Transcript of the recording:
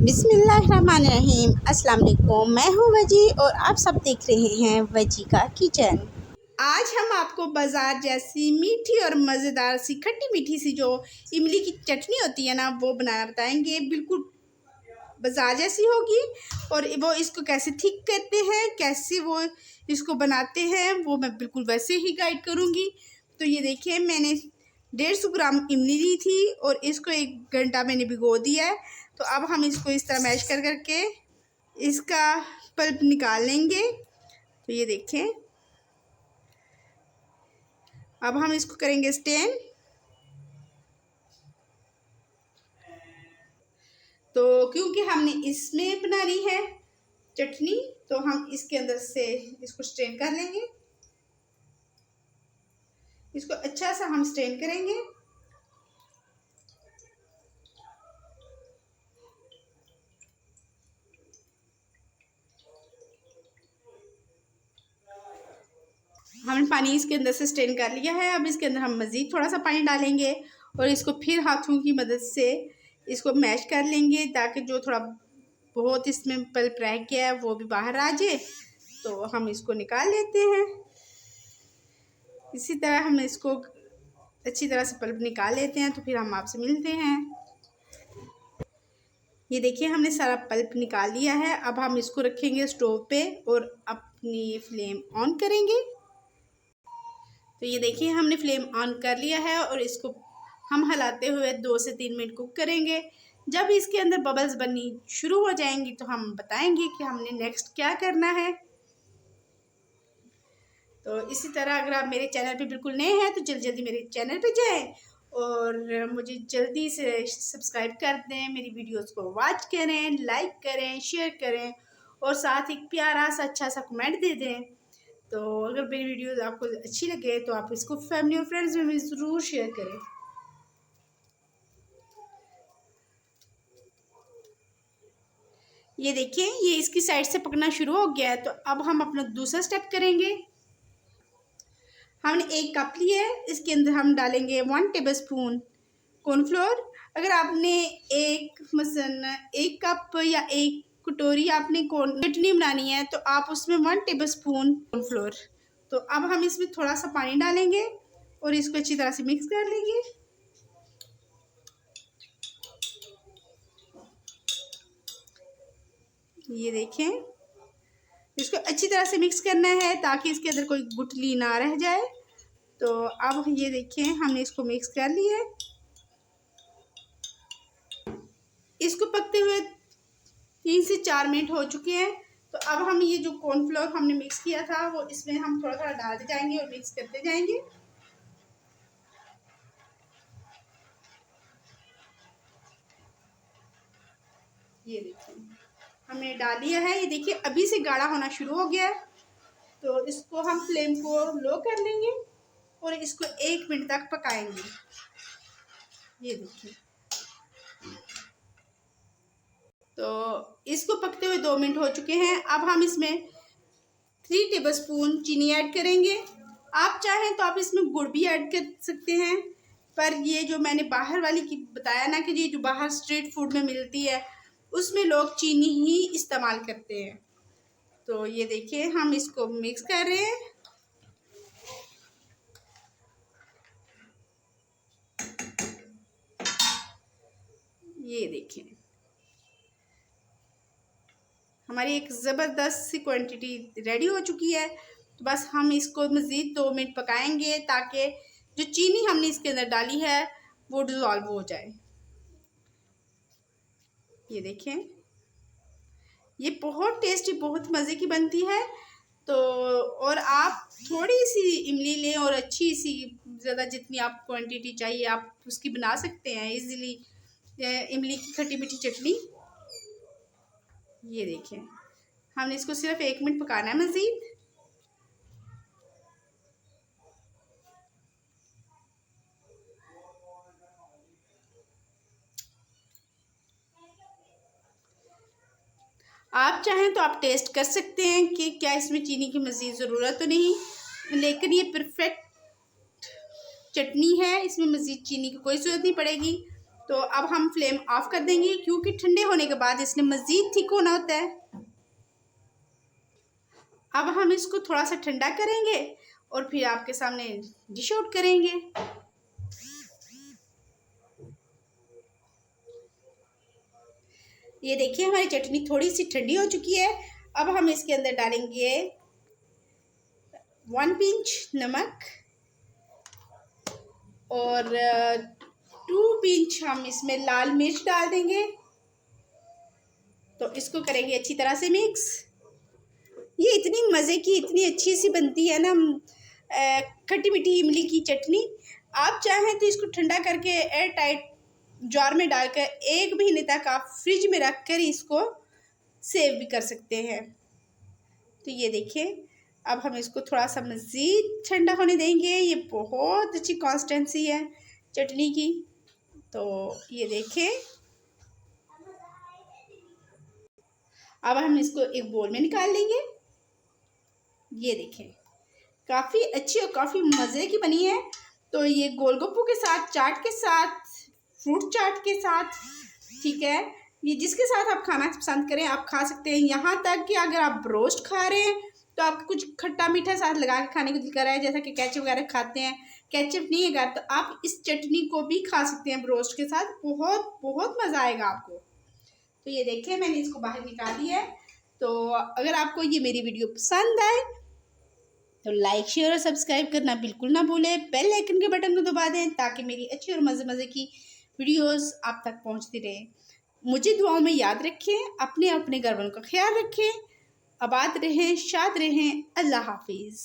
बिस्मिल्लाहिर्रहमानिर्रहीम। अस्सलाम वालेकुम। मैं हूँ वजी और आप सब देख रहे हैं वजी का किचन। आज हम आपको बाज़ार जैसी मीठी और मज़ेदार सी खट्टी मीठी सी जो इमली की चटनी होती है ना, वो बनाना बताएंगे। बिल्कुल बाज़ार जैसी होगी और वो इसको कैसे ठीक करते हैं, कैसे वो इसको बनाते हैं, वो मैं बिल्कुल वैसे ही गाइड करूँगी। तो ये देखिए, मैंने 150 ग्राम इमली ली थी और इसको 1 घंटा मैंने भिगो दिया है। तो अब हम इसको इस तरह मैश कर करके इसका पल्प निकाल लेंगे। तो ये देखें, अब हम इसको करेंगे स्टेन। तो क्योंकि हमने इसमें बनानी है चटनी, तो हम इसके अंदर से इसको स्ट्रेन कर लेंगे। इसको अच्छा सा हम स्ट्रेन करेंगे। हमने पानी इसके अंदर से स्ट्रेन कर लिया है। अब इसके अंदर हम मज़ीद थोड़ा सा पानी डालेंगे और इसको फिर हाथों की मदद से इसको मैश कर लेंगे, ताकि जो थोड़ा बहुत इसमें पल्प रह गया है वो भी बाहर आ जाए। तो हम इसको निकाल लेते हैं। इसी तरह हम इसको अच्छी तरह से पल्प निकाल लेते हैं। तो फिर हम आपसे मिलते हैं। ये देखिए, हमने सारा पल्प निकाल लिया है। अब हम इसको रखेंगे स्टोव पे और अपनी फ्लेम ऑन करेंगे। तो ये देखिए, हमने फ्लेम ऑन कर लिया है और इसको हम हिलाते हुए 2 से 3 मिनट कुक करेंगे। जब इसके अंदर बबल्स बननी शुरू हो जाएंगी तो हम बताएंगे कि हमने नेक्स्ट क्या करना है। तो इसी तरह अगर आप मेरे चैनल पे बिल्कुल नए हैं तो जल्दी जल्दी मेरे चैनल पे जाएं और मुझे जल्दी से सब्सक्राइब कर दें, मेरी वीडियोस को वॉच करें, लाइक करें, शेयर करें और साथ एक प्यारा सा अच्छा सा कमेंट दे दें। तो अगर मेरी वीडियोस आपको अच्छी लगे तो आप इसको फैमिली और फ्रेंड्स में भी ज़रूर शेयर करें। ये देखिए, ये इसकी साइड से पकना शुरू हो गया है। तो अब हम अपना दूसरा स्टेप करेंगे। हमने 1 कप लिया है, इसके अंदर हम डालेंगे 1 टेबलस्पून कॉर्नफ्लोर। अगर आपने मसलन 1 कप या 1 कटोरी आपने चटनी बनानी है तो आप उसमें 1 टेबलस्पून कॉर्नफ्लोर। तो अब हम इसमें थोड़ा सा पानी डालेंगे और इसको अच्छी तरह से मिक्स कर लेंगे। ये देखें, इसको अच्छी तरह से मिक्स करना है ताकि इसके अंदर कोई गुठली ना रह जाए। तो अब ये देखिए, हमने इसको मिक्स कर लिया है। इसको पकते हुए 3 से 4 मिनट हो चुके हैं। तो अब हम ये जो कॉर्नफ्लोर हमने मिक्स किया था वो इसमें हम थोड़ा थोड़ा डालते जाएंगे और मिक्स करते जाएंगे। ये देखिए, हमने डाल लिया है। ये देखिए, अभी से गाढ़ा होना शुरू हो गया है। तो इसको हम फ्लेम को लो कर लेंगे और इसको 1 मिनट तक पकाएंगे। ये देखिए, तो इसको पकते हुए 2 मिनट हो चुके हैं। अब हम इसमें 3 टेबलस्पून चीनी ऐड करेंगे। आप चाहें तो आप इसमें गुड़ भी ऐड कर सकते हैं, पर ये जो मैंने बाहर वाली की बताया ना कि ये जो बाहर स्ट्रीट फूड में मिलती है उसमें लोग चीनी ही इस्तेमाल करते हैं। तो ये देखिए, हम इसको मिक्स कर रहे हैं। ये देखिए, हमारी एक ज़बरदस्त सी क्वांटिटी रेडी हो चुकी है। तो बस हम इसको मज़ीद 2 मिनट पकाएंगे ताकि जो चीनी हमने इसके अंदर डाली है वो डिज़ोल्व हो जाए। ये देखें, ये बहुत टेस्टी, बहुत मज़े की बनती है। तो और आप थोड़ी सी इमली लें और अच्छी सी, ज़्यादा जितनी आप क्वांटिटी चाहिए आप उसकी बना सकते हैं इजीली इमली की खट्टी मीठी चटनी। ये देखें, हमने इसको सिर्फ 1 मिनट पकाना है मज़ीद। आप चाहें तो आप टेस्ट कर सकते हैं कि क्या इसमें चीनी की मज़ीद ज़रूरत तो नहीं, लेकिन ये परफेक्ट चटनी है, इसमें मज़ीद चीनी की कोई ज़रूरत नहीं पड़ेगी। तो अब हम फ्लेम ऑफ कर देंगे क्योंकि ठंडे होने के बाद इसने मज़ीद थिक होना होता है। अब हम इसको थोड़ा सा ठंडा करेंगे और फिर आपके सामने डिश आउट करेंगे। ये देखिए हमारी चटनी थोड़ी सी ठंडी हो चुकी है। अब हम इसके अंदर डालेंगे 1 पिंच नमक और 2 पिंच हम इसमें लाल मिर्च डाल देंगे। तो इसको करेंगे अच्छी तरह से मिक्स। ये इतनी मज़े की, इतनी अच्छी सी बनती है ना खट्टी मीठी इमली की चटनी। आप चाहें तो इसको ठंडा करके एयर टाइट जार में डालकर 1 महीने तक आप फ्रिज में रख कर इसको सेव भी कर सकते हैं। तो ये देखिए अब हम इसको थोड़ा सा मज़ीद ठंडा होने देंगे। ये बहुत अच्छी कंसिस्टेंसी है चटनी की। तो ये देखें, अब हम इसको एक बोल में निकाल लेंगे। ये देखें काफ़ी अच्छी और काफ़ी मज़े की बनी है। तो ये गोलगप्पों के साथ, चाट के साथ, फ्रूट चाट के साथ, ठीक है, ये जिसके साथ आप खाना पसंद करें आप खा सकते हैं। यहाँ तक कि अगर आप रोस्ट खा रहे हैं तो आप कुछ खट्टा मीठा साथ लगा के खाने को दिल कर रहा है, जैसा कि केचप वगैरह खाते हैं, केचप नहीं है घर तो आप इस चटनी को भी खा सकते हैं रोस्ट के साथ। बहुत बहुत मज़ा आएगा आपको। तो ये देखिए मैंने इसको बाहर निकाल दिया है। तो अगर आपको ये मेरी वीडियो पसंद आए तो लाइक शेयर और सब्सक्राइब करना बिल्कुल ना भूलें। बेल आइकन के बटन को दबा दें ताकि मेरी अच्छी और मज़े मज़े की वीडियोस आप तक पहुंचती रहें। मुझे दुआओं में याद रखें, अपने अपने घर वालों का ख्याल रखें, आबाद रहें, शाद रहें। अल्लाह हाफिज़।